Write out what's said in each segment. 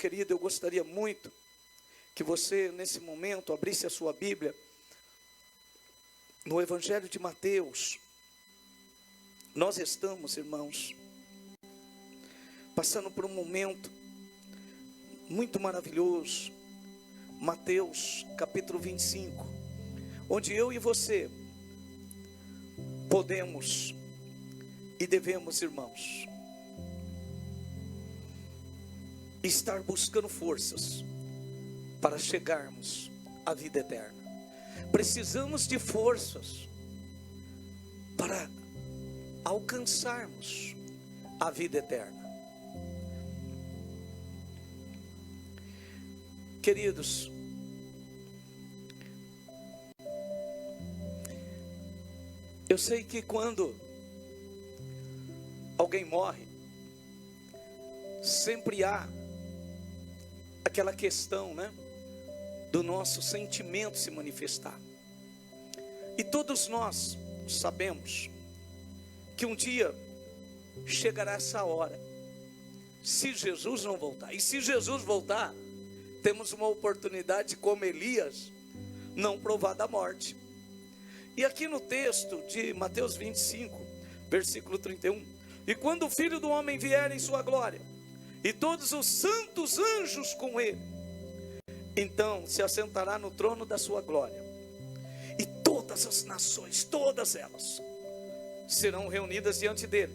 querido, eu gostaria muito que você, nesse momento, abrisse a sua Bíblia no Evangelho de Mateus. Nós estamos, irmãos, passando por um momento muito maravilhoso. Mateus capítulo 25, onde eu e você podemos e devemos, irmãos, estar buscando forças para chegarmos à vida eterna. Precisamos de forças para alcançarmos a vida eterna. Queridos, eu sei que quando alguém morre, sempre há aquela questão, né, do nosso sentimento se manifestar. E todos nós sabemos que um dia chegará essa hora, se Jesus não voltar. E se Jesus voltar, temos uma oportunidade, como Elias, não provar da morte. E aqui no texto de Mateus 25, versículo 31, e quando o Filho do Homem vier em sua glória, e todos os santos anjos com ele, então se assentará no trono da sua glória, e todas as nações, todas elas, serão reunidas diante dele,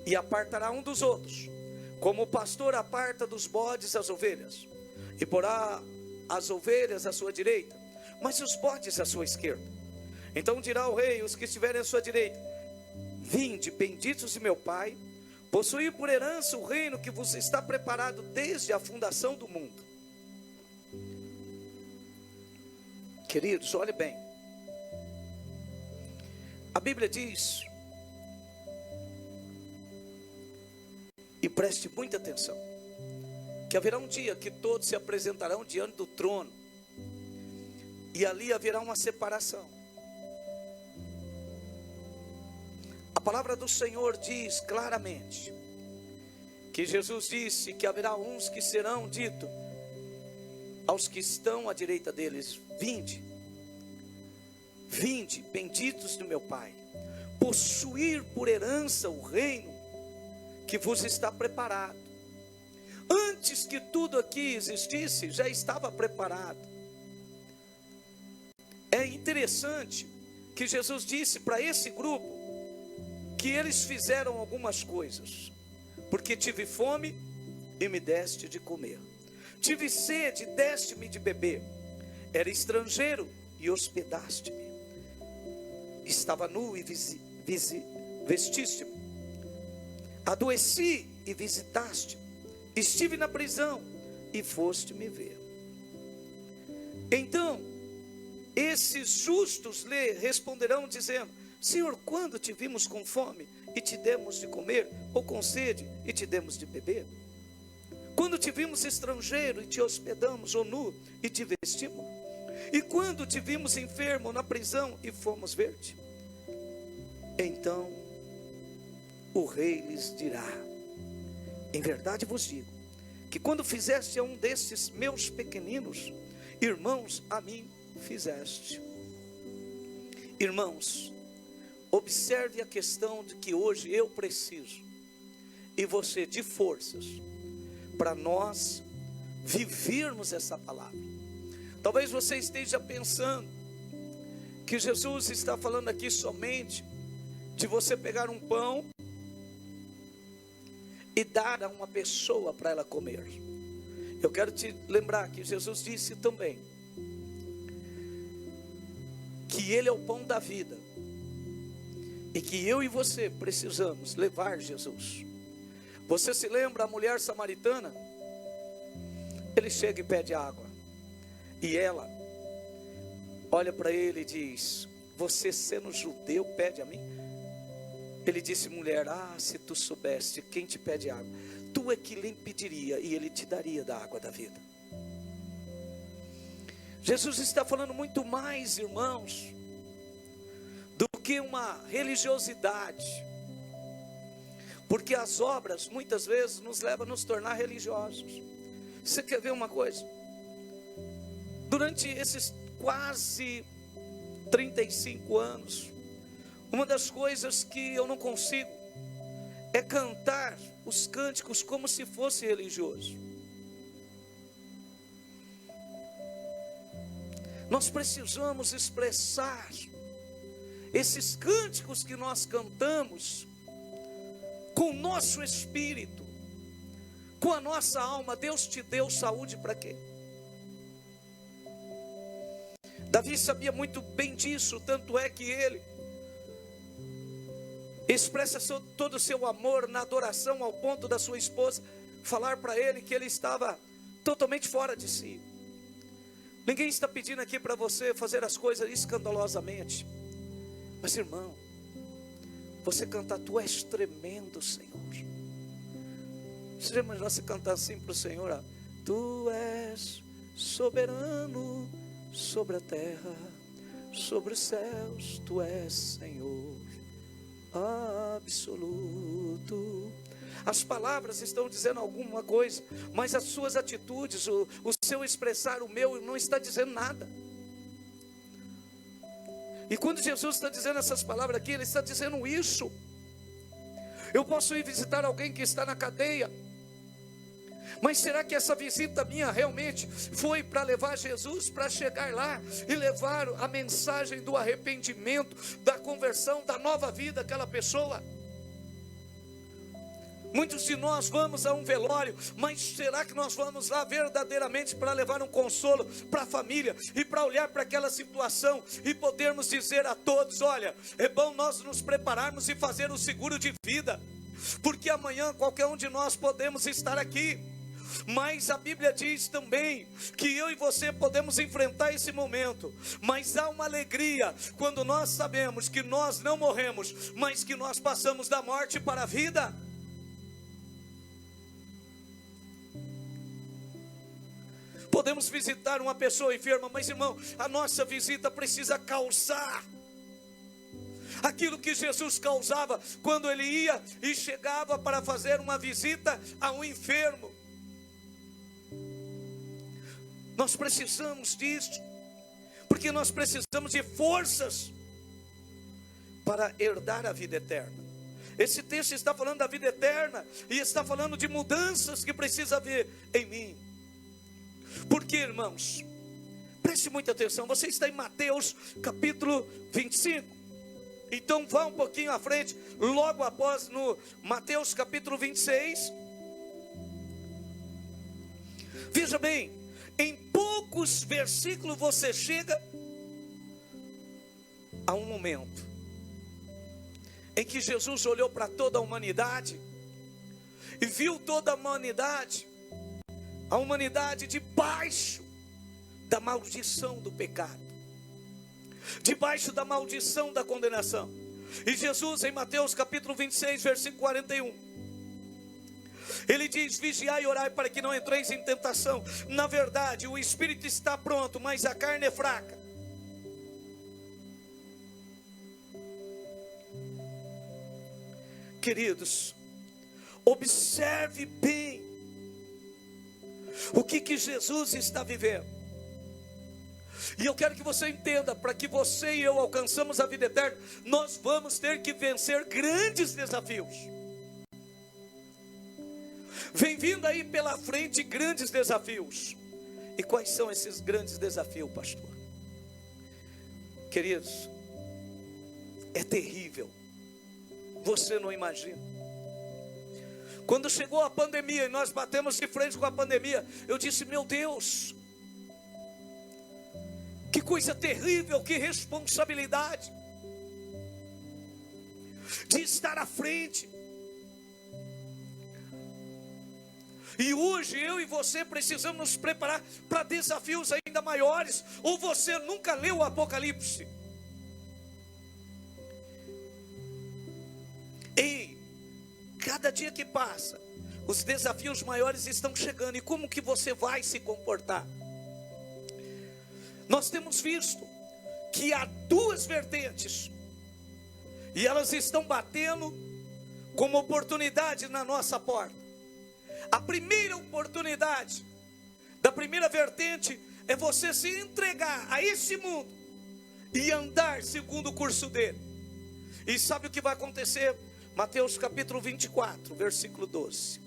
e apartará um dos outros, como o pastor aparta dos bodes as ovelhas, e porá as ovelhas à sua direita, mas os bodes à sua esquerda. Então dirá o rei os que estiverem à sua direita: vinde, benditos de meu Pai, possuí por herança o reino que vos está preparado desde a fundação do mundo. Queridos, olhe bem, a Bíblia diz, e preste muita atenção, que haverá um dia que todos se apresentarão diante do trono, e ali haverá uma separação. A palavra do Senhor diz claramente, que Jesus disse que haverá uns que serão dito aos que estão à direita deles: vinde, vinde, benditos do meu Pai, possuir por herança o reino que vos está preparado. Antes que tudo aqui existisse, já estava preparado. É interessante que Jesus disse para esse grupo que eles fizeram algumas coisas, porque tive fome e me deste de comer, tive sede, deste-me de beber, era estrangeiro e hospedaste-me, estava nu e vestiste-me, adoeci e visitaste, estive na prisão e foste me ver. Então esses justos lhe responderão dizendo: Senhor, quando te vimos com fome e te demos de comer, ou com sede e te demos de beber? Quando te vimos estrangeiro e te hospedamos, ou nu e te vestimos? E quando te vimos enfermo na prisão e fomos ver-te? Então o rei lhes dirá: em verdade vos digo, que quando fizeste a um desses meus pequeninos irmãos, a mim fizeste. Irmãos, observe a questão de que hoje eu preciso, e você, de forças, para nós vivermos essa palavra. Talvez você esteja pensando que Jesus está falando aqui somente de você pegar um pão e dar a uma pessoa para ela comer. Eu quero te lembrar que Jesus disse também que Ele é o pão da vida, e que eu e você precisamos levar Jesus. Você se lembra a mulher samaritana? Ele chega e pede água, e ela olha para ele e diz: você, sendo judeu, pede a mim? Ele disse: mulher, se tu soubesse quem te pede água, tu é que lhe impediria, e ele te daria da água da vida. Jesus está falando muito mais, irmãos, do que uma religiosidade. Porque as obras muitas vezes nos levam a nos tornar religiosos. Você quer ver uma coisa? Durante esses quase 35 anos, uma das coisas que eu não consigo é cantar os cânticos como se fosse religioso. Nós precisamos expressar esses cânticos que nós cantamos com o nosso espírito, com a nossa alma. Deus te deu saúde para quê? Davi sabia muito bem disso, tanto é que ele expressa todo o seu amor na adoração, ao ponto da sua esposa falar para ele que ele estava totalmente fora de si. Ninguém está pedindo aqui para você fazer as coisas escandalosamente, mas irmão, você cantar, tu és tremendo, Senhor. Você já imaginou você cantar assim para o Senhor, ó, tu és soberano sobre a terra, sobre os céus, tu és Senhor absoluto. As palavras estão dizendo alguma coisa, mas as suas atitudes, o seu expressar, o meu, não está dizendo nada. E quando Jesus está dizendo essas palavras aqui, Ele está dizendo isso. Eu posso ir visitar alguém que está na cadeia, mas será que essa visita minha realmente foi para levar Jesus, para chegar lá e levar a mensagem do arrependimento, da conversão, da nova vida àquela pessoa? Muitos de nós vamos a um velório, mas será que nós vamos lá verdadeiramente para levar um consolo para a família e para olhar para aquela situação e podermos dizer a todos: olha, é bom nós nos prepararmos e fazer o seguro de vida, porque amanhã qualquer um de nós podemos estar aqui. Mas a Bíblia diz também que eu e você podemos enfrentar esse momento, mas há uma alegria quando nós sabemos que nós não morremos, mas que nós passamos da morte para a vida. Podemos visitar uma pessoa enferma, mas irmão, a nossa visita precisa causar aquilo que Jesus causava quando Ele ia e chegava para fazer uma visita a um enfermo. Nós precisamos disso, porque nós precisamos de forças para herdar a vida eterna. Esse texto está falando da vida eterna e está falando de mudanças que precisa haver em mim. Porque, irmãos, preste muita atenção, você está em Mateus capítulo 25. Então vá um pouquinho à frente, logo após, no Mateus capítulo 26. Veja bem, em poucos versículos você chega a um momento em que Jesus olhou para toda a humanidade e viu toda a humanidade debaixo da maldição do pecado, debaixo da maldição da condenação. E Jesus, em Mateus capítulo 26, versículo 41, Ele diz: vigiai e orai para que não entreis em tentação. Na verdade, o espírito está pronto, mas a carne é fraca. Queridos, observe bem o que Jesus está vivendo. E eu quero que você entenda, para que você e eu alcançamos a vida eterna, nós vamos ter que vencer grandes desafios. Vem vindo aí pela frente grandes desafios. E quais são esses grandes desafios, pastor? Queridos, é terrível. Você não imagina. Quando chegou a pandemia e nós batemos de frente com a pandemia, eu disse: meu Deus, que coisa terrível, que responsabilidade de estar à frente. E hoje eu e você precisamos nos preparar para desafios ainda maiores. Ou você nunca leu o Apocalipse? E cada dia que passa, os desafios maiores estão chegando. E como que você vai se comportar? Nós temos visto que há duas vertentes, e elas estão batendo como oportunidade na nossa porta. A primeira oportunidade, da primeira vertente, é você se entregar a esse mundo e andar segundo o curso dele. E sabe o que vai acontecer? Mateus capítulo 24, versículo 12.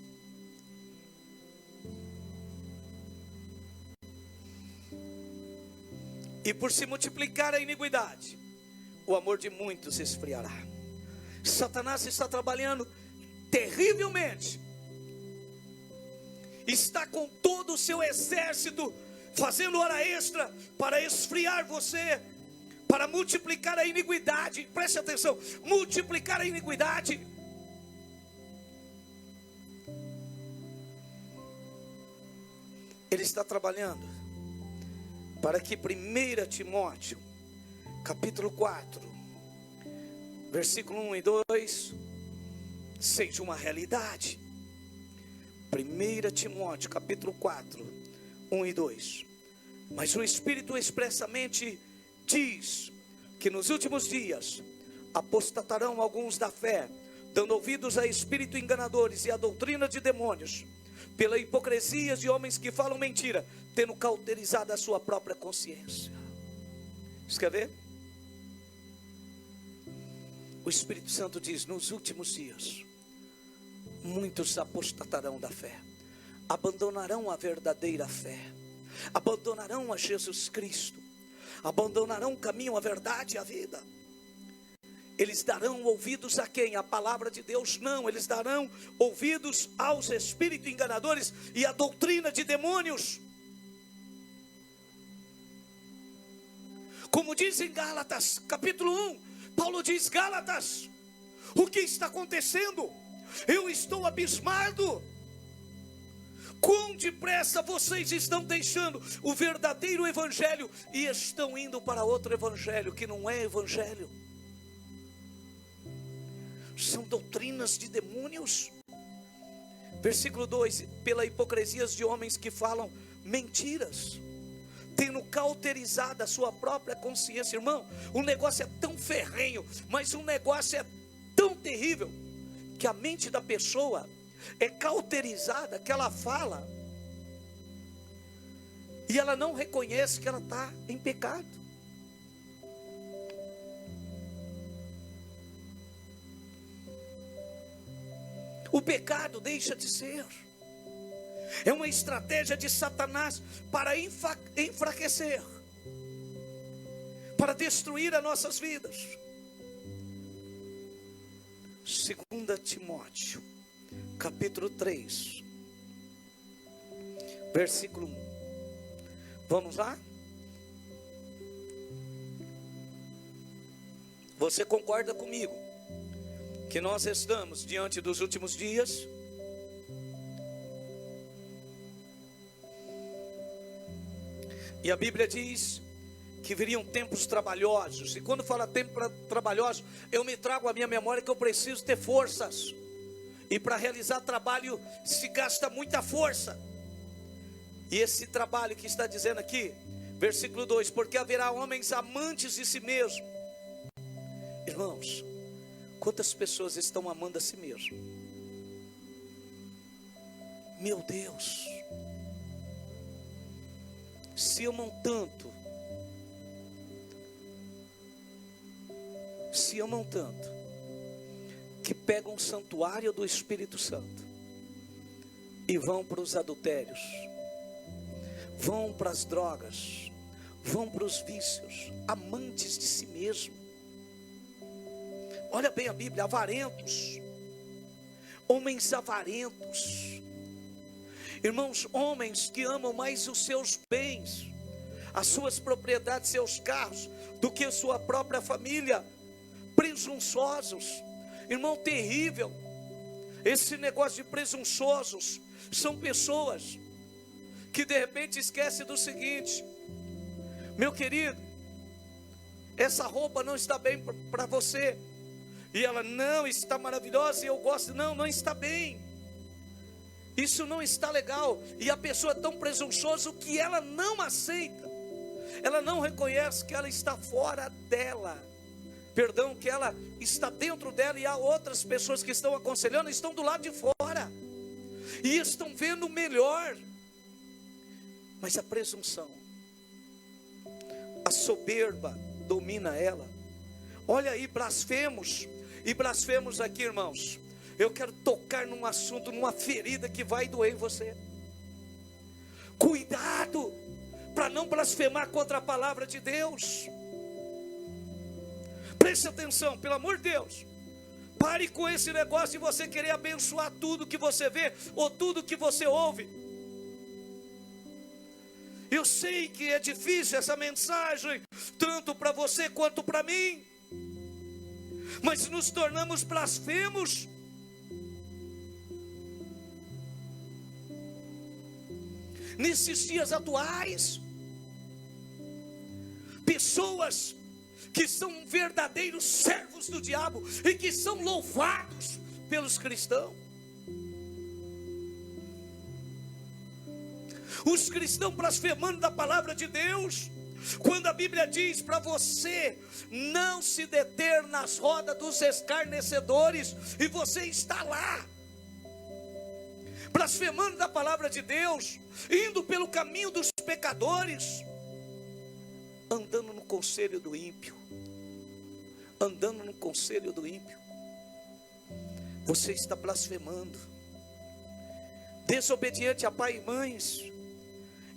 E por se multiplicar a iniquidade, o amor de muitos esfriará. Satanás está trabalhando terrivelmente. Está com todo o seu exército fazendo hora extra para esfriar você, para multiplicar a iniquidade. Preste atenção, multiplicar a iniquidade. Ele está trabalhando para que 1 Timóteo capítulo 4 versículo 1 e 2 seja uma realidade. 1 Timóteo capítulo 4 1 e 2. Mas o Espírito expressamente diz que nos últimos dias apostatarão alguns da fé, dando ouvidos a espíritos enganadores e a doutrina de demônios, pela hipocrisia de homens que falam mentira, tendo cauterizado a sua própria consciência. Você quer ver? O Espírito Santo diz: nos últimos dias muitos apostatarão da fé, abandonarão a verdadeira fé, abandonarão a Jesus Cristo, abandonarão o caminho, a verdade e a vida. Eles darão ouvidos a quem? A palavra de Deus? Não, eles darão ouvidos aos espíritos enganadores e à doutrina de demônios. Como diz em Gálatas capítulo 1, Paulo diz: Gálatas, o que está acontecendo? Eu estou abismado. Quão depressa vocês estão deixando o verdadeiro evangelho e estão indo para outro evangelho que não é evangelho. São doutrinas de demônios. Versículo 2: pela hipocrisia de homens que falam mentiras, tendo cauterizado a sua própria consciência. Irmão, o negócio é tão ferrenho, mas o negócio é tão terrível, que a mente da pessoa é cauterizada, que ela fala e ela não reconhece que ela está em pecado. O pecado deixa de ser. É uma estratégia de Satanás para enfraquecer, para destruir as nossas vidas. 2 Timóteo capítulo 3 versículo 1. Vamos lá? Você concorda comigo que nós estamos diante dos últimos dias? E a Bíblia diz que viriam tempos trabalhosos. E quando fala tempo trabalhoso, eu me trago à minha memória que eu preciso ter forças. E para realizar trabalho se gasta muita força. E esse trabalho que está dizendo aqui, versículo 2: porque haverá homens amantes de si mesmo. Irmãos, quantas pessoas estão amando a si mesmo? Meu Deus, se amam tanto, que pegam o santuário do Espírito Santo e vão para os adultérios, vão para as drogas, vão para os vícios, amantes de si mesmo. Olha bem a Bíblia: avarentos, homens avarentos. Irmãos, homens que amam mais os seus bens, as suas propriedades, seus carros, do que a sua própria família. Presunçosos. Irmão, terrível. Esse negócio de presunçosos são pessoas que de repente esquecem do seguinte: meu querido, essa roupa não está bem para você. E ela: não, está maravilhosa e eu gosto. Não, não está bem. Isso não está legal. E a pessoa é tão presunçosa que ela não aceita. Ela não reconhece que ela está fora dela. perdão, que ela está dentro dela e há outras pessoas que estão aconselhando, estão do lado de fora e estão vendo o melhor. Mas a presunção, a soberba domina ela. Olha aí, blasfemos. E blasfemos aqui, irmãos. Eu quero tocar num assunto, numa ferida que vai doer em você. Cuidado para não blasfemar contra a palavra de Deus. Preste atenção, pelo amor de Deus. Pare com esse negócio de você querer abençoar tudo que você vê ou tudo que você ouve. Eu sei que é difícil essa mensagem, tanto para você quanto para mim. Mas nos tornamos blasfemos. Nesses dias atuais, pessoas que são verdadeiros servos do diabo e que são louvados pelos cristãos. Os cristãos blasfemando da palavra de Deus, quando a Bíblia diz para você não se deter nas rodas dos escarnecedores, e você está lá, blasfemando da palavra de Deus, indo pelo caminho dos pecadores, andando no conselho do ímpio, andando no conselho do ímpio, você está blasfemando, desobediente a pai e mães,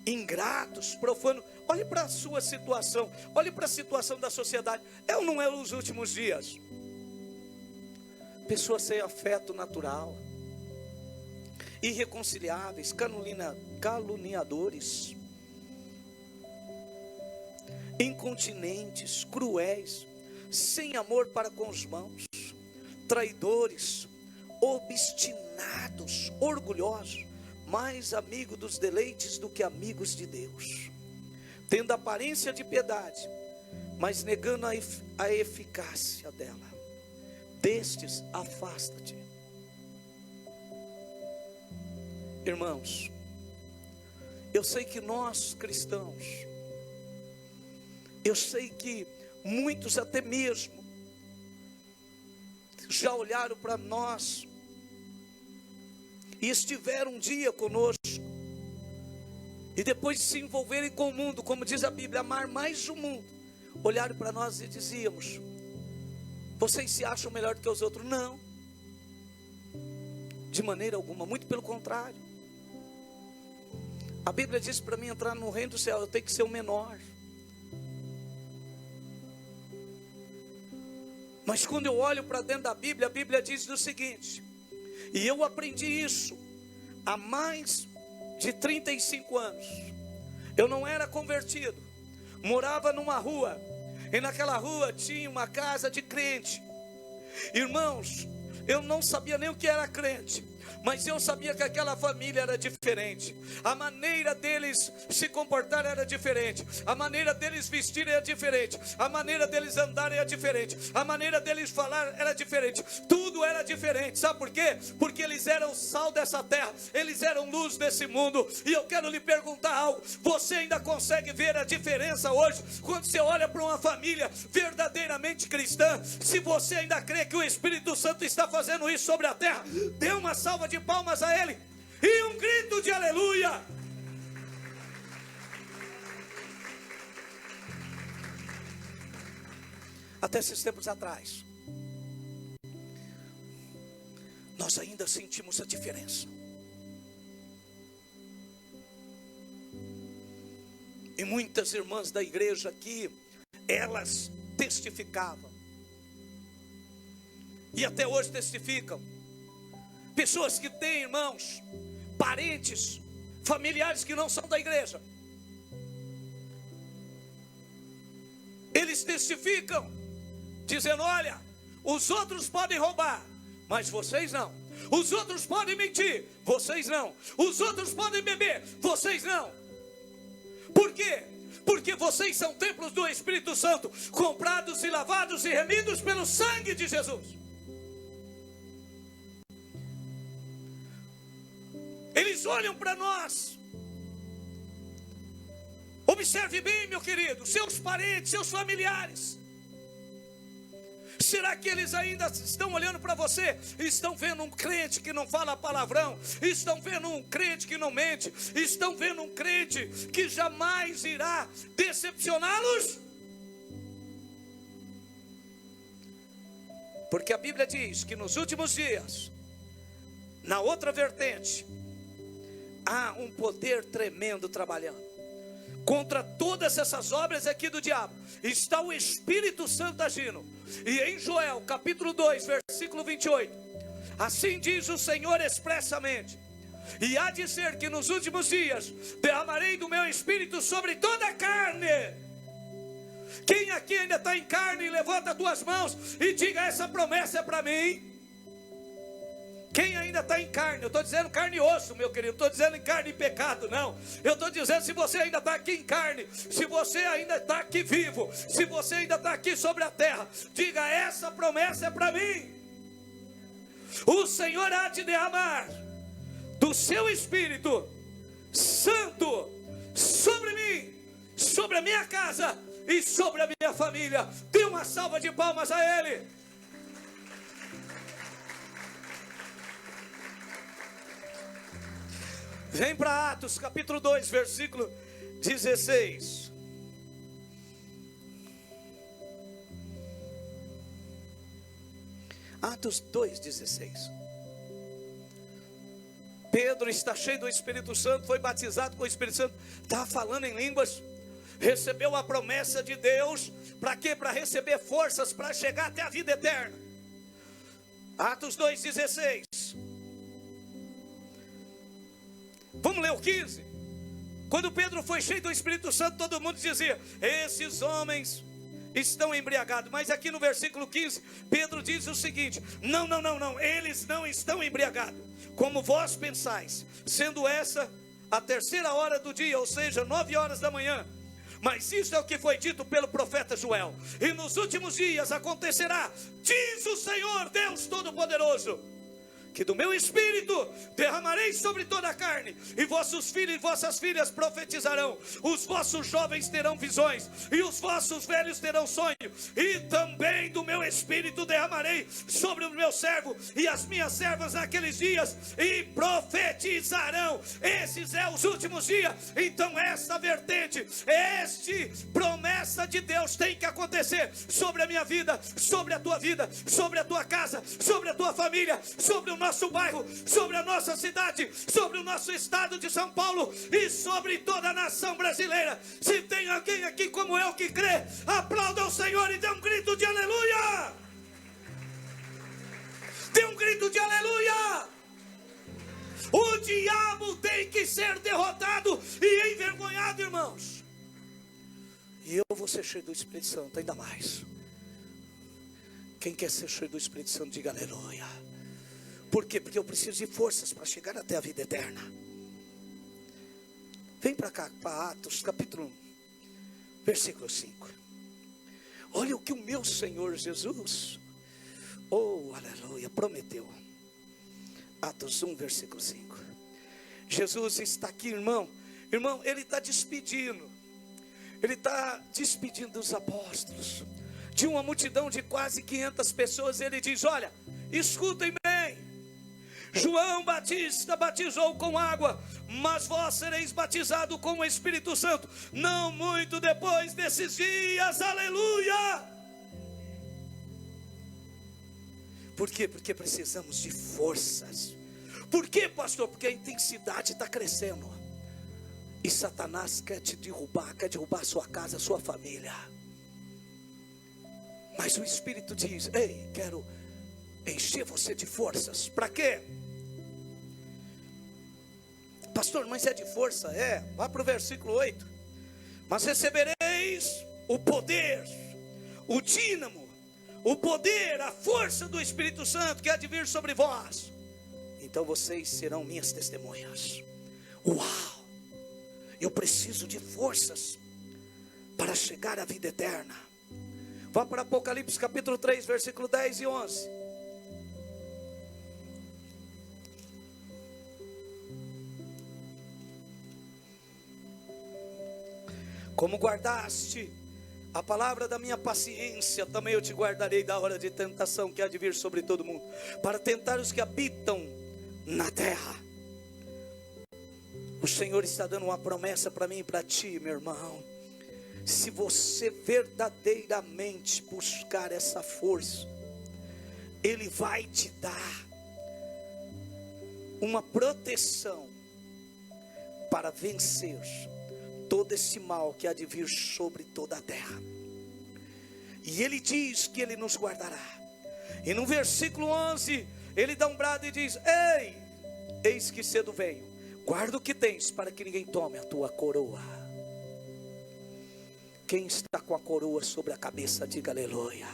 ingratos, profanos. Olhe para a sua situação, olhe para a situação da sociedade. É ou não é os últimos dias? Pessoas sem afeto natural, irreconciliáveis, caluniadores, incontinentes, cruéis, sem amor para com os irmãos, traidores, obstinados, orgulhosos, mais amigo dos deleites do que amigos de Deus, tendo aparência de piedade, mas negando a eficácia dela. Destes afasta-te. Irmãos, eu sei que nós cristãos, eu sei que muitos até mesmo já olharam para nós e estiveram um dia conosco, e depois de se envolverem com o mundo, como diz a Bíblia, amar mais o mundo, olharam para nós e dizíamos: vocês se acham melhor do que os outros? Não, de maneira alguma, muito pelo contrário. A Bíblia diz para mim entrar no reino do céu, eu tenho que ser o menor. Mas quando eu olho para dentro da Bíblia, a Bíblia diz o seguinte, e eu aprendi isso há mais de 35 anos. Eu não era convertido, morava numa rua, e naquela rua tinha uma casa de crente. Irmãos, eu não sabia nem o que era crente, mas eu sabia que aquela família era diferente, a maneira deles se comportar era diferente, a maneira deles vestir era diferente, a maneira deles andar era diferente, a maneira deles falar era diferente, tudo era diferente. Sabe por quê? Porque eles eram sal dessa terra, eles eram luz desse mundo. E eu quero lhe perguntar algo: você ainda consegue ver a diferença hoje, quando você olha para uma família verdadeiramente cristã? Se você ainda crê que o Espírito Santo está fazendo isso sobre a terra, dê uma salva de palmas a Ele e um grito de aleluia. Até esses tempos atrás, nós ainda sentimos a diferença. E muitas irmãs da igreja aqui, elas testificavam, e até hoje testificam. Pessoas que têm, irmãos, parentes, familiares que não são da igreja, eles testificam, dizendo: olha, os outros podem roubar, mas vocês não. Os outros podem mentir, vocês não. Os outros podem beber, vocês não. Por quê? Porque vocês são templos do Espírito Santo, comprados e lavados e remidos pelo sangue de Jesus. Eles olham para nós. Observe bem, meu querido, seus parentes, seus familiares. Será que eles ainda estão olhando para você? Estão vendo um crente que não fala palavrão, estão vendo um crente que não mente, estão vendo um crente que jamais irá decepcioná-los? Porque a Bíblia diz que nos últimos dias, na outra vertente, há um poder tremendo trabalhando. Contra todas essas obras aqui do diabo, está o Espírito Santo agindo. E em Joel, capítulo 2, versículo 28, assim diz o Senhor expressamente: e há de ser que nos últimos dias derramarei do meu Espírito sobre toda a carne. Quem aqui ainda está em carne, levanta as tuas mãos e diga: essa promessa é para mim. Quem ainda está em carne, eu estou dizendo carne e osso, meu querido, não estou dizendo em carne e pecado, não. Eu estou dizendo, se você ainda está aqui em carne, se você ainda está aqui vivo, se você ainda está aqui sobre a terra, diga: essa promessa é para mim. O Senhor há de derramar do seu Espírito Santo sobre mim, sobre a minha casa e sobre a minha família. Dê uma salva de palmas a Ele. Vem para Atos capítulo 2, versículo 16. Atos 2,16. Pedro está cheio do Espírito Santo, foi batizado com o Espírito Santo, estava falando em línguas, recebeu a promessa de Deus. Para quê? Para receber forças para chegar até a vida eterna. Atos 2,16. Vamos ler o 15. Quando Pedro foi cheio do Espírito Santo, todo mundo dizia: esses homens estão embriagados. Mas aqui no versículo 15, Pedro diz o seguinte: não, eles não estão embriagados, como vós pensais, sendo essa a 3ª hora do dia, ou seja, 9 horas da manhã. Mas isso é o que foi dito pelo profeta Joel: e nos últimos dias acontecerá, diz o Senhor Deus Todo-Poderoso, que do meu Espírito derramarei sobre toda a carne, e vossos filhos e vossas filhas profetizarão, os vossos jovens terão visões, e os vossos velhos terão sonho, e também do meu Espírito derramarei sobre o meu servo e as minhas servas naqueles dias, e profetizarão. Esses é os últimos dias. Então esta vertente, este promessa de Deus tem que acontecer sobre a minha vida, sobre a tua vida, sobre a tua casa, sobre a tua família, sobre o nosso bairro, sobre a nossa cidade, sobre o nosso estado de São Paulo e sobre toda a nação brasileira. Se tem alguém aqui como eu que crê, aplauda o Senhor e dê um grito de aleluia. Dê um grito de aleluia. O diabo tem que ser derrotado e envergonhado, irmãos. E eu vou ser cheio do Espírito Santo ainda mais. Quem quer ser cheio do Espírito Santo, diga aleluia. Por quê? Porque eu preciso de forças para chegar até a vida eterna. Vem para cá, para Atos capítulo 1, versículo 5. Olha o que o meu Senhor Jesus, oh aleluia, prometeu. Atos 1, versículo 5. Jesus está aqui, irmão. Irmão, Ele está despedindo. Ele está despedindo os apóstolos. De uma multidão de quase 500 pessoas. Ele diz: olha, escutem bem. João Batista batizou com água, mas vós sereis batizados com o Espírito Santo não muito depois desses dias. Aleluia. Por quê? Porque precisamos de forças. Por quê, pastor? Porque a intensidade está crescendo, e Satanás quer te derrubar, quer derrubar a sua casa, a sua família. Mas o Espírito diz: ei, quero encher você de forças. Para quê? Pastor, mas é de força? É, vá para o versículo 8. Mas recebereis o poder, o dínamo, o poder, a força do Espírito Santo que há de vir sobre vós. Então vocês serão minhas testemunhas. Uau! Eu preciso de forças para chegar à vida eterna. Vá para Apocalipse capítulo 3, versículo 10 e 11. Como guardaste A palavra da minha paciência também eu te guardarei da hora de tentação que há de vir sobre todo mundo, para tentar os que habitam na terra. O Senhor está dando uma promessa para mim e para ti, meu irmão. Se você verdadeiramente buscar essa força, Ele vai te dar uma proteção para vencer todo esse mal que há de vir sobre toda a terra. E Ele diz que Ele nos guardará. E no versículo 11, Ele dá um brado e diz: ei, eis que cedo venho, guarda o que tens, para que ninguém tome a tua coroa. Quem está com a coroa sobre a cabeça, diga aleluia,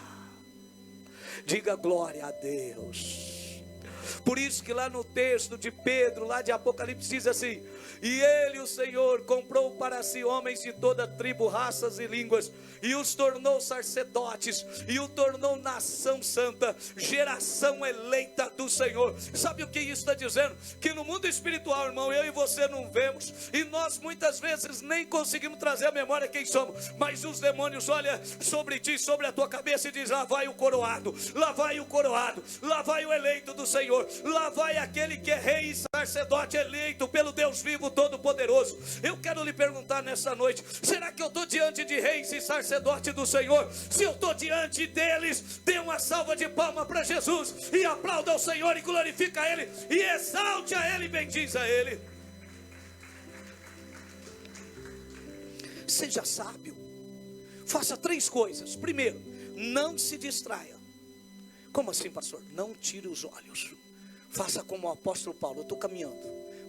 diga glória a Deus. Por isso que lá no texto de Pedro, lá de Apocalipse, diz assim: e Ele, o Senhor, comprou para si homens de toda tribo, raças e línguas, e os tornou sacerdotes, e o tornou nação santa, geração eleita do Senhor. Sabe o que isso está dizendo? Que no mundo espiritual, irmão, eu e você não vemos, e nós muitas vezes nem conseguimos trazer à memória quem somos, mas os demônios olham sobre ti, sobre a tua cabeça e dizem: lá vai o coroado, lá vai o coroado, lá vai o eleito do Senhor, lá vai aquele que é rei e sacerdote eleito pelo Deus vivo todo-poderoso. Eu quero lhe perguntar nessa noite: será que eu estou diante de reis e sacerdote do Senhor? Se eu estou diante deles, dê uma salva de palma para Jesus e aplauda ao Senhor e glorifica a Ele e exalte a Ele e bendiza a Ele. Seja sábio, faça 3 coisas. Primeiro, não se distraia. Como assim, pastor? Não tire os olhos. Faça como o apóstolo Paulo: eu estou caminhando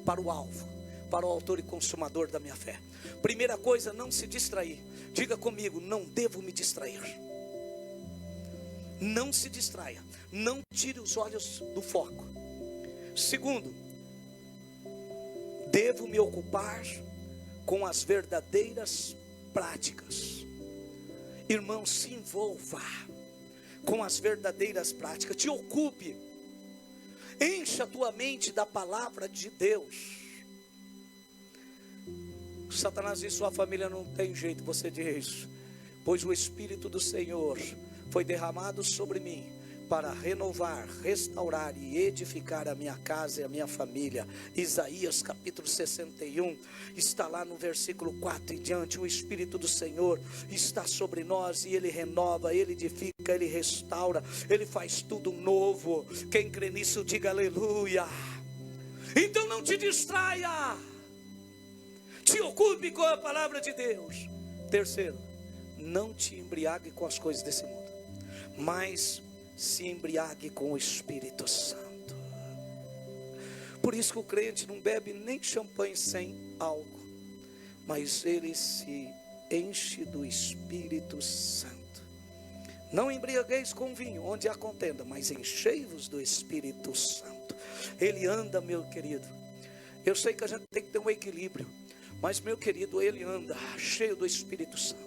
para o alvo, para o autor e consumador da minha fé. Primeira coisa, não se distrair. Diga comigo: não devo me distrair. Não se distraia, não tire os olhos do foco. Segundo, devo me ocupar com as verdadeiras práticas. Irmão, se envolva com as verdadeiras práticas. Te ocupe. Encha a tua mente da palavra de Deus. Satanás e sua família não tem jeito, você diz: pois o Espírito do Senhor foi derramado sobre mim para renovar, restaurar e edificar a minha casa e a minha família. Isaías capítulo 61, está lá no versículo 4 em diante. O Espírito do Senhor está sobre nós e Ele renova, Ele edifica, Ele restaura, Ele faz tudo novo. Quem crê nisso, diga aleluia. Então não te distraia, te ocupe com a palavra de Deus. Terceiro, não te embriague com as coisas desse mundo, mas se embriague com o Espírito Santo. Por isso que o crente não bebe nem champanhe sem álcool, mas ele se enche do Espírito Santo. Não embriagueis com vinho, onde há contenda, mas enchei-vos do Espírito Santo. Ele anda, meu querido. Eu sei que a gente tem que ter um equilíbrio, mas, meu querido, ele anda cheio do Espírito Santo.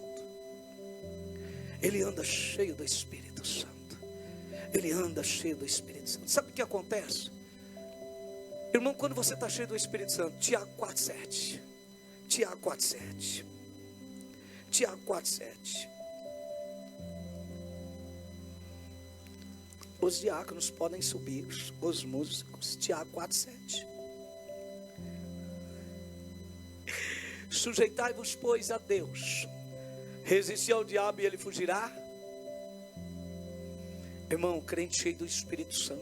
Ele anda cheio do Espírito Santo. Ele anda cheio do Espírito Santo. Sabe o que acontece? Irmão, quando você está cheio do Espírito Santo, Tiago 4,7. Tiago 4,7. Tiago 4,7. Os diáconos podem subir, os músicos. Tiago 4,7. Sujeitai-vos, pois, a Deus. Resisti ao diabo e ele fugirá. Irmão, crente cheio do Espírito Santo.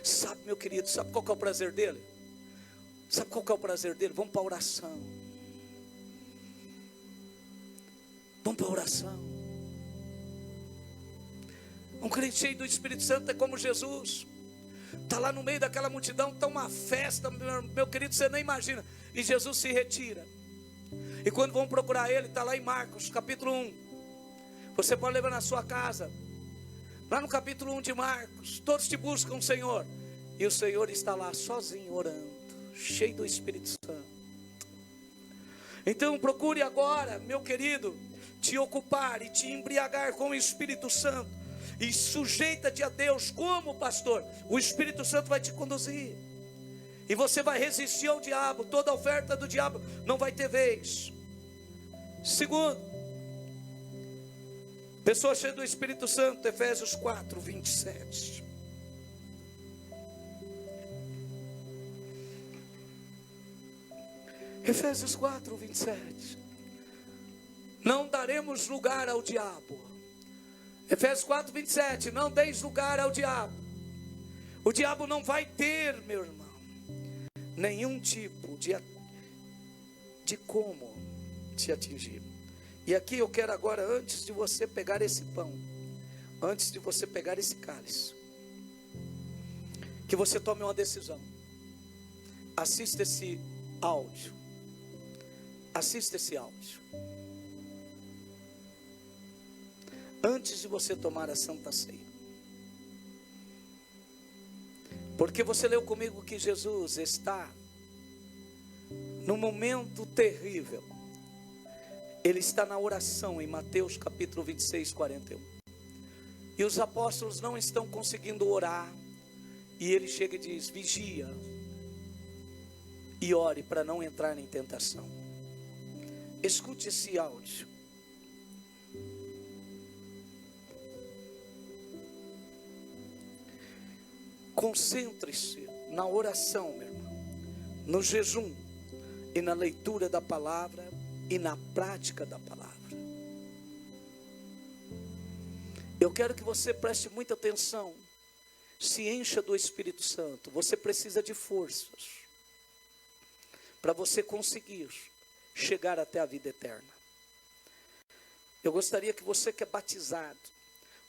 Sabe, meu querido, sabe qual que é o prazer dele? Sabe qual que é o prazer dele? Vamos para a oração. Vamos para a oração. Um crente cheio do Espírito Santo é como Jesus. Está lá no meio daquela multidão, está uma festa, meu querido, você nem imagina. E Jesus se retira. E quando vão procurar ele, está lá em Marcos, capítulo 1. Você pode levar na sua casa. Lá no capítulo 1 de Marcos, todos te buscam o Senhor. E o Senhor está lá sozinho orando, cheio do Espírito Santo. Então procure agora, meu querido, te ocupar e te embriagar com o Espírito Santo. E sujeita-te a Deus como pastor. O Espírito Santo vai te conduzir. E você vai resistir ao diabo. Toda oferta do diabo não vai ter vez. Segundo, pessoa cheia do Espírito Santo, Efésios 4, 27. Efésios 4, 27. Não daremos lugar ao diabo. Efésios 4, 27. Não deis lugar ao diabo. O diabo não vai ter, meu irmão, nenhum tipo de como te atingir. E aqui eu quero agora, antes de você pegar esse pão, antes de você pegar esse cálice, que você tome uma decisão. Assista esse áudio. Assista esse áudio. Antes de você tomar a Santa Ceia. Porque você leu comigo que Jesus está num momento terrível. Ele está na oração em Mateus capítulo 26, 41. E os apóstolos não estão conseguindo orar. E ele chega e diz: vigia e ore para não entrar em tentação. Escute esse áudio. Concentre-se na oração, meu irmão, no jejum e na leitura da palavra e na prática da palavra. Eu quero que você preste muita atenção. Se encha do Espírito Santo. Você precisa de forças para você conseguir chegar até a vida eterna. Eu gostaria que você que é batizado,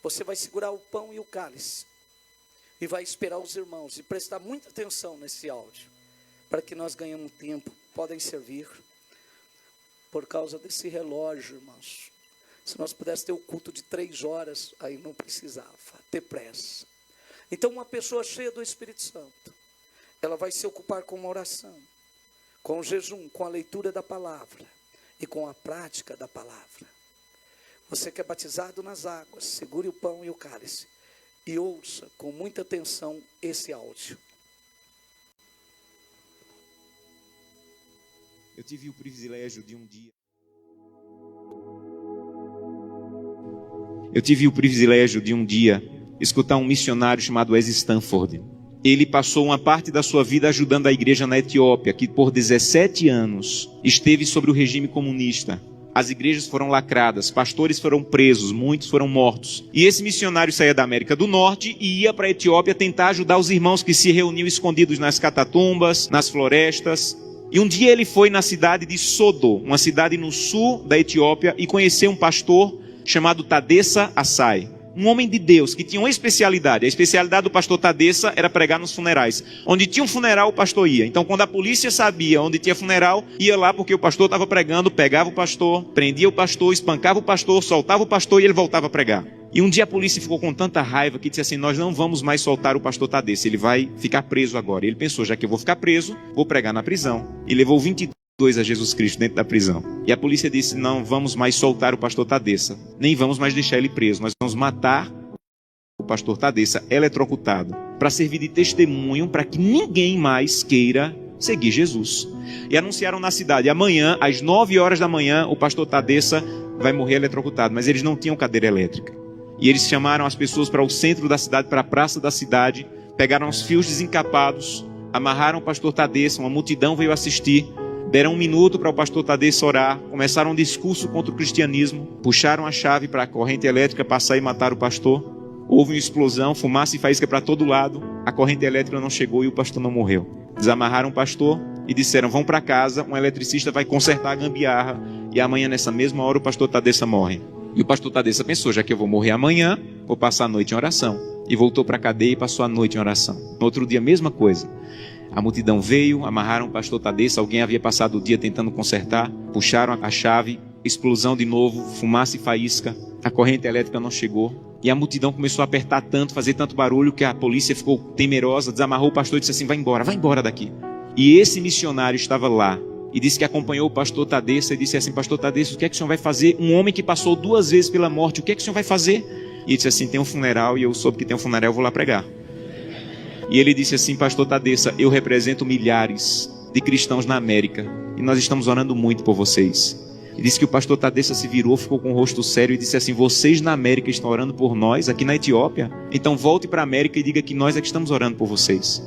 você vai segurar o pão e o cálice e vai esperar os irmãos e prestar muita atenção nesse áudio, para que nós ganhemos tempo. Podem servir por causa desse relógio, irmãos. Se nós pudéssemos ter o culto de 3 horas, aí não precisava ter pressa. Então uma pessoa cheia do Espírito Santo, ela vai se ocupar com uma oração, com o jejum, com a leitura da palavra e com a prática da palavra. Você que é batizado nas águas, segure o pão e o cálice e ouça com muita atenção esse áudio. Eu tive o privilégio de um dia escutar um missionário chamado Wes Stanford. Ele passou uma parte da sua vida ajudando a igreja na Etiópia, que por 17 anos esteve sobre o regime comunista. As igrejas foram lacradas, pastores foram presos, muitos foram mortos. E esse missionário saía da América do Norte e ia para a Etiópia tentar ajudar os irmãos que se reuniam escondidos nas catatumbas, nas florestas. E um dia ele foi na cidade de Sodo, uma cidade no sul da Etiópia, e conheceu um pastor chamado Tadessa Assai. Um homem de Deus que tinha uma especialidade. A especialidade do pastor Tadessa era pregar nos funerais. Onde tinha um funeral, o pastor ia. Então, quando a polícia sabia onde tinha funeral, ia lá porque o pastor estava pregando, pegava o pastor, prendia o pastor, espancava o pastor, soltava o pastor e ele voltava a pregar. E um dia a polícia ficou com tanta raiva que disse assim: nós não vamos mais soltar o pastor Tadessa, ele vai ficar preso agora. E ele pensou: já que eu vou ficar preso, vou pregar na prisão. E levou 22 a Jesus Cristo dentro da prisão. E a polícia disse: não vamos mais soltar o pastor Tadessa, nem vamos mais deixar ele preso, nós vamos matar o pastor Tadessa eletrocutado, para servir de testemunho para que ninguém mais queira seguir Jesus. E anunciaram na cidade: amanhã, às 9 horas da manhã, o pastor Tadessa vai morrer eletrocutado. Mas eles não tinham cadeira elétrica. E eles chamaram as pessoas para o centro da cidade, para a praça da cidade, pegaram os fios desencapados, amarraram o pastor Tadessa, uma multidão veio assistir. Deram 1 minuto para o pastor Tadessa orar, começaram um discurso contra o cristianismo, puxaram a chave para a corrente elétrica passar e matar o pastor. Houve uma explosão, fumaça e faísca para todo lado, a corrente elétrica não chegou e o pastor não morreu. Desamarraram o pastor e disseram: vão para casa, um eletricista vai consertar a gambiarra e amanhã nessa mesma hora o pastor Tadessa morre. E o pastor Tadessa pensou: já que eu vou morrer amanhã, vou passar a noite em oração. E voltou para a cadeia e passou a noite em oração. No outro dia, a mesma coisa. A multidão veio, amarraram o pastor Tadessa, alguém havia passado o dia tentando consertar, puxaram a chave, explosão de novo, fumaça e faísca, a corrente elétrica não chegou, e a multidão começou a apertar tanto, fazer tanto barulho, que a polícia ficou temerosa, desamarrou o pastor e disse assim: vai embora daqui. E esse missionário estava lá, e disse que acompanhou o pastor Tadessa, e disse assim: pastor Tadessa, o que é que o senhor vai fazer? Um homem que passou 2 vezes pela morte, o que é que o senhor vai fazer? E ele disse assim: tem um funeral, e eu soube que tem um funeral, eu vou lá pregar. E ele disse assim: pastor Tadeça, eu represento milhares de cristãos na América e nós estamos orando muito por vocês. E disse que o pastor Tadeça se virou, ficou com o rosto sério e disse assim: vocês na América estão orando por nós, aqui na Etiópia? Então volte para a América e diga que nós é que estamos orando por vocês.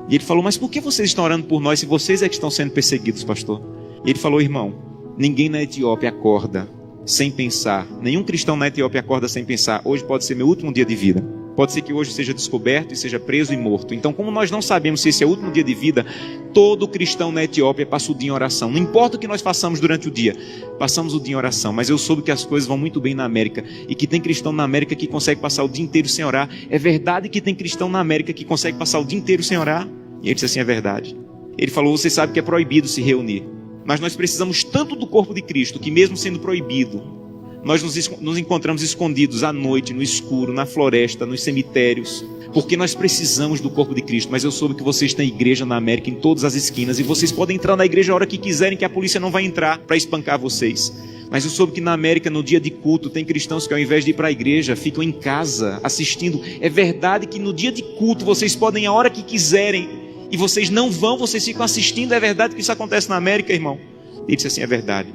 E ele falou: mas por que vocês estão orando por nós se vocês é que estão sendo perseguidos, pastor? E ele falou: irmão, ninguém na Etiópia acorda sem pensar, nenhum cristão na Etiópia acorda sem pensar: hoje pode ser meu último dia de vida. Pode ser que hoje seja descoberto e seja preso e morto. Então, como nós não sabemos se esse é o último dia de vida, todo cristão na Etiópia passa o dia em oração. Não importa o que nós façamos durante o dia, passamos o dia em oração. Mas eu soube que as coisas vão muito bem na América e que tem cristão na América que consegue passar o dia inteiro sem orar. É verdade que tem cristão na América que consegue passar o dia inteiro sem orar? E ele disse assim: é verdade. Ele falou: você sabe que é proibido se reunir, mas nós precisamos tanto do corpo de Cristo que, mesmo sendo proibido, nós nos encontramos escondidos à noite, no escuro, na floresta, nos cemitérios, porque nós precisamos do corpo de Cristo. Mas eu soube que vocês têm igreja na América em todas as esquinas, e vocês podem entrar na igreja a hora que quiserem, que a polícia não vai entrar para espancar vocês. Mas eu soube que na América, no dia de culto, tem cristãos que ao invés de ir para a igreja, ficam em casa assistindo. É verdade que no dia de culto vocês podem ir a hora que quiserem, e vocês não vão, vocês ficam assistindo. É verdade que isso acontece na América, irmão? Ele disse assim: é verdade.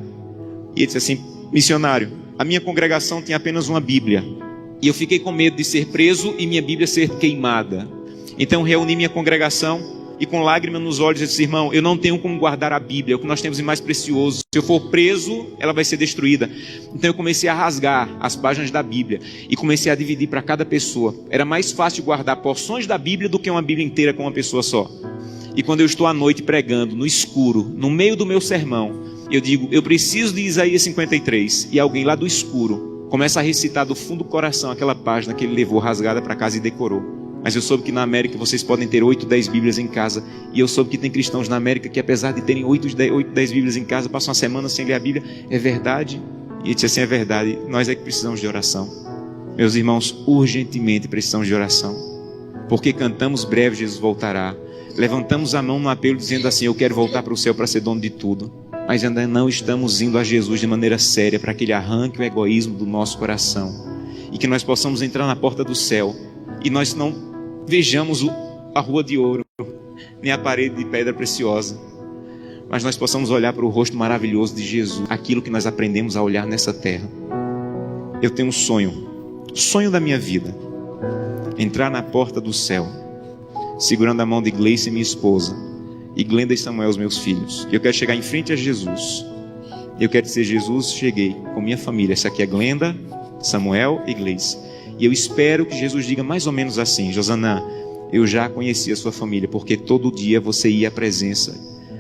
E ele disse assim: missionário, a minha congregação tinha apenas uma Bíblia, e eu fiquei com medo de ser preso e minha Bíblia ser queimada. Então reuni minha congregação e, com lágrimas nos olhos, eu disse: irmão, eu não tenho como guardar a Bíblia, o que nós temos de mais precioso. Se eu for preso, ela vai ser destruída. Então eu comecei a rasgar as páginas da Bíblia e comecei a dividir para cada pessoa. Era mais fácil guardar porções da Bíblia do que uma Bíblia inteira com uma pessoa só. E quando eu estou à noite pregando, no escuro, no meio do meu sermão, eu digo: eu preciso de Isaías 53. E alguém lá do escuro começa a recitar do fundo do coração aquela página que ele levou rasgada para casa e decorou. Mas eu soube que na América vocês podem ter 8, 10 Bíblias em casa. E eu soube que tem cristãos na América que, apesar de terem 8, 10 Bíblias em casa, passam uma semana sem ler a Bíblia. É verdade? E ele disse assim: é verdade, nós é que precisamos de oração. Meus irmãos, urgentemente precisamos de oração. Porque cantamos: breve Jesus voltará. Levantamos a mão no apelo dizendo assim: eu quero voltar para o céu para ser dono de tudo. Mas ainda não estamos indo a Jesus de maneira séria, para que Ele arranque o egoísmo do nosso coração e que nós possamos entrar na porta do céu e nós não vejamos a rua de ouro, nem a parede de pedra preciosa, mas nós possamos olhar para o rosto maravilhoso de Jesus, aquilo que nós aprendemos a olhar nessa terra. Eu tenho um sonho da minha vida: entrar na porta do céu, segurando a mão de Gleice, minha esposa, e Glenda e Samuel, os meus filhos. Eu quero chegar em frente a Jesus. Eu quero dizer: Jesus, cheguei com minha família. Essa aqui é Glenda, Samuel e Gleice. E eu espero que Jesus diga mais ou menos assim: Josanã, eu já conheci a sua família, porque todo dia você ia à presença.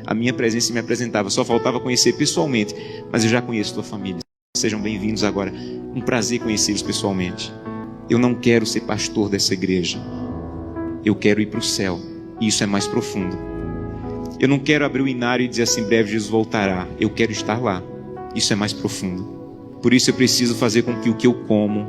A minha presença me apresentava. Só faltava conhecer pessoalmente, mas eu já conheço a tua família. Sejam bem-vindos agora. Um prazer conhecê-los pessoalmente. Eu não quero ser pastor dessa igreja. Eu quero ir para o céu. E isso é mais profundo. Eu não quero abrir o inário e dizer assim: breve Jesus voltará. Eu quero estar lá. Isso é mais profundo. Por isso eu preciso fazer com que o que eu como,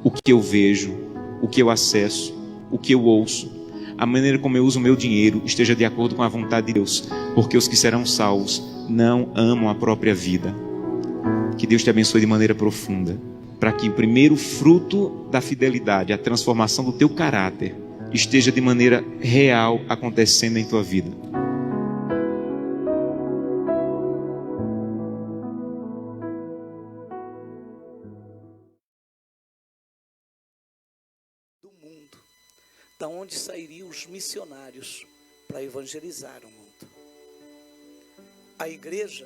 o que eu vejo, o que eu acesso, o que eu ouço, a maneira como eu uso o meu dinheiro esteja de acordo com a vontade de Deus. Porque os que serão salvos não amam a própria vida. Que Deus te abençoe de maneira profunda, para que o primeiro fruto da fidelidade, a transformação do teu caráter, esteja de maneira real acontecendo em tua vida. Da onde sairiam os missionários para evangelizar o mundo. A igreja,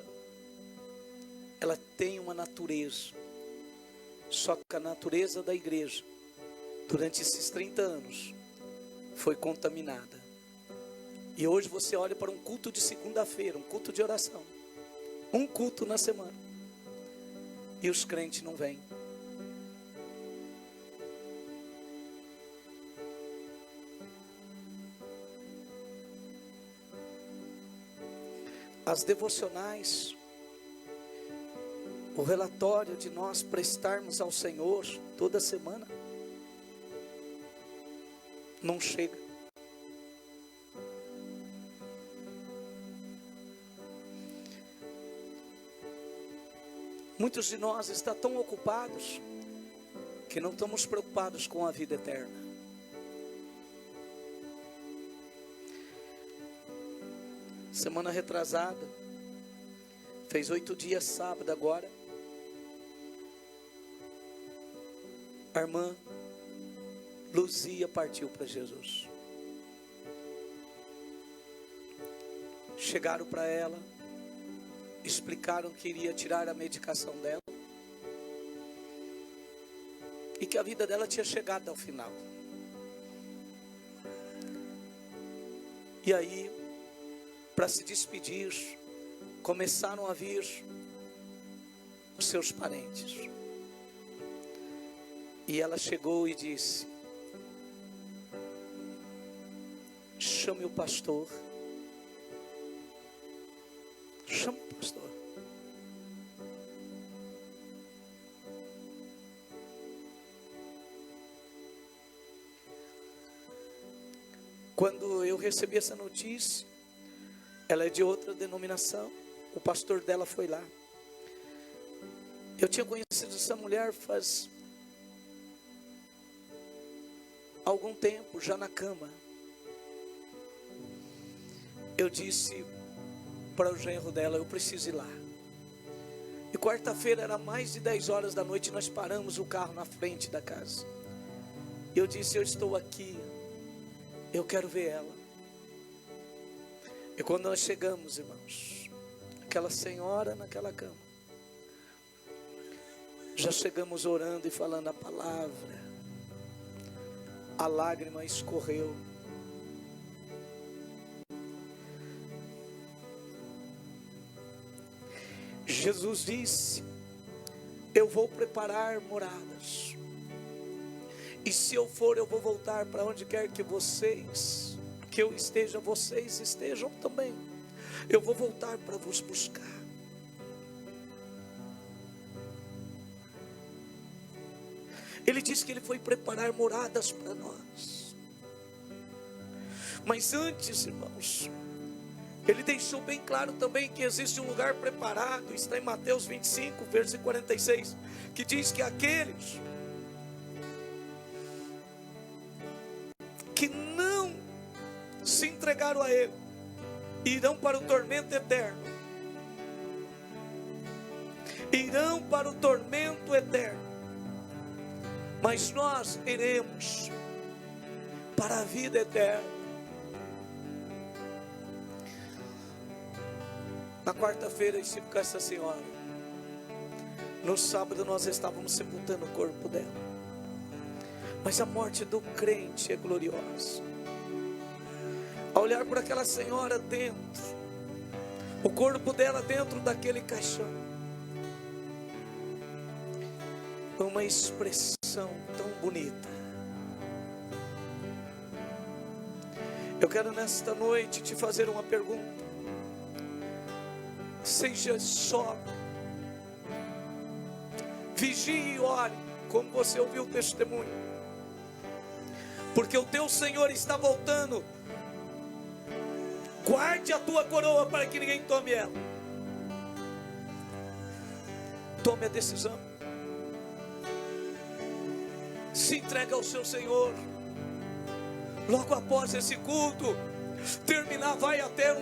ela tem uma natureza, só que a natureza da igreja, durante esses 30 anos, foi contaminada. E hoje você olha para um culto de segunda-feira, um culto de oração, um culto na semana, e os crentes não vêm. As devocionais, o relatório de nós prestarmos ao Senhor toda semana, não chega. Muitos de nós estão tão ocupados que não estamos preocupados com a vida eterna. semana retrasada, fez 8 dias sábado agora, a irmã Luzia partiu para Jesus. Chegaram para ela, explicaram que iria tirar a medicação dela e que a vida dela tinha chegado ao final. E aí, para se despedir, começaram a vir os seus parentes. E ela chegou e disse: chame o pastor. Chame o pastor. Quando eu recebi essa notícia, ela é de outra denominação, o pastor dela foi lá. Eu tinha conhecido essa mulher faz algum tempo, já na cama. Eu disse para o genro dela: eu preciso ir lá. E quarta-feira era mais de 10 horas da noite, nós paramos o carro na frente da casa. Eu disse: eu estou aqui, eu quero ver ela. E quando nós chegamos, irmãos, aquela senhora naquela cama, já chegamos orando e falando a palavra, a lágrima escorreu. Jesus disse: eu vou preparar moradas, e se eu for, eu vou voltar para onde quer que eu esteja, vocês estejam também. Eu vou voltar para vos buscar. Ele disse que ele foi preparar moradas para nós. Mas antes, irmãos, ele deixou bem claro também que existe um lugar preparado. Está em Mateus 25, versículo 46, que diz que aqueles que não se entregaram a ele irão para o tormento eterno. Irão para o tormento eterno. Mas nós iremos para a vida eterna. Na quarta-feira eu estive com essa senhora. No sábado nós estávamos sepultando o corpo dela. Mas a morte do crente é gloriosa. Ao olhar por aquela senhora dentro, o corpo dela dentro daquele caixão, uma expressão tão bonita. Eu quero nesta noite te fazer uma pergunta. Seja só, vigie e ore, como você ouviu o testemunho, porque o teu Senhor está voltando. Guarde a tua coroa para que ninguém tome ela. Tome a decisão. Se entregue ao seu Senhor. Logo após esse culto terminar, vai até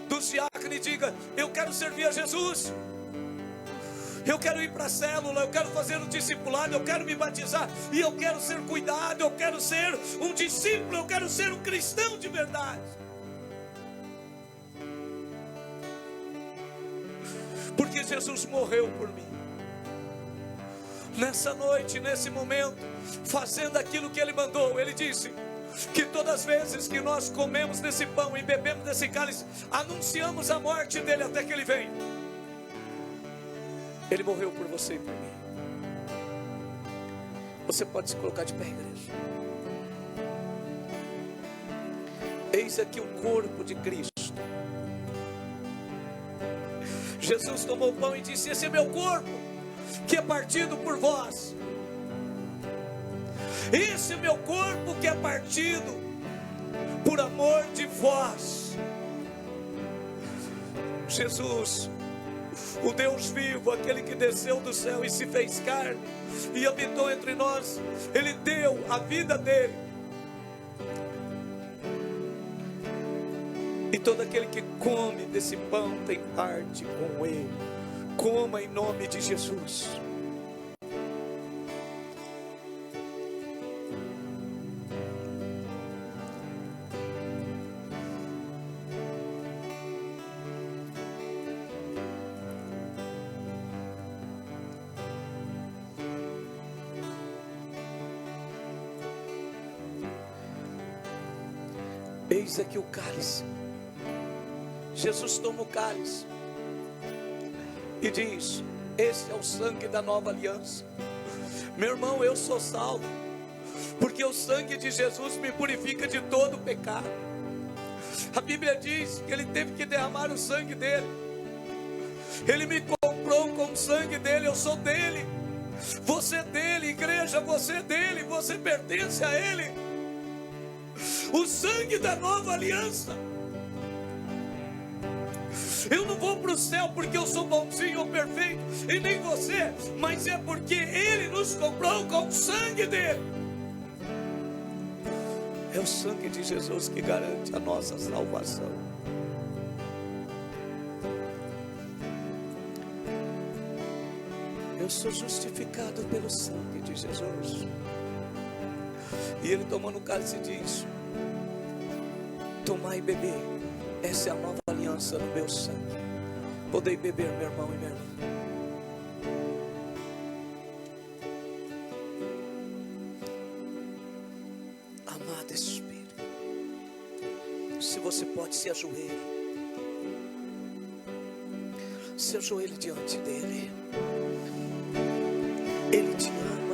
dos diáconos e diga: eu quero servir a Jesus, eu quero ir para a célula, eu quero fazer um discipulado, eu quero me batizar, e eu quero ser cuidado, eu quero ser um discípulo, eu quero ser um cristão de verdade. Porque Jesus morreu por mim. Nessa noite, nesse momento, fazendo aquilo que Ele mandou, Ele disse que todas as vezes que nós comemos desse pão e bebemos desse cálice, anunciamos a morte dele até que Ele venha. Ele morreu por você e por mim. Você pode se colocar de pé, igreja. Eis aqui o corpo de Cristo. Jesus tomou o pão e disse: esse é meu corpo, que é partido por vós. Esse é meu corpo que é partido por amor de vós. Jesus, o Deus vivo, aquele que desceu do céu e se fez carne e habitou entre nós, Ele deu a vida dele. E E todo aquele que come desse pão tem parte com ele. Coma em nome de Jesus. Eis aqui o cálice. Jesus toma o cálice e diz: esse é o sangue da nova aliança. Meu irmão, eu sou salvo, porque o sangue de Jesus me purifica de todo o pecado. A Bíblia diz que Ele teve que derramar o sangue dele. Ele me comprou com o sangue dele, eu sou dele. Você é dele, igreja, você é dele, você pertence a Ele. O sangue da nova aliança. Eu não vou para o céu porque eu sou bonzinho ou perfeito, e nem você, mas é porque Ele nos comprou com o sangue dele. É o sangue de Jesus que garante a nossa salvação. Eu sou justificado pelo sangue de Jesus. E Ele tomando o cálice diz: tomai e beber, essa é a nova aliança no meu sangue. Podei beber, meu irmão e minha irmã. Amado Espírito, se você pode, se ajoelhe. Se ajoelhe diante dele. Ele te ama.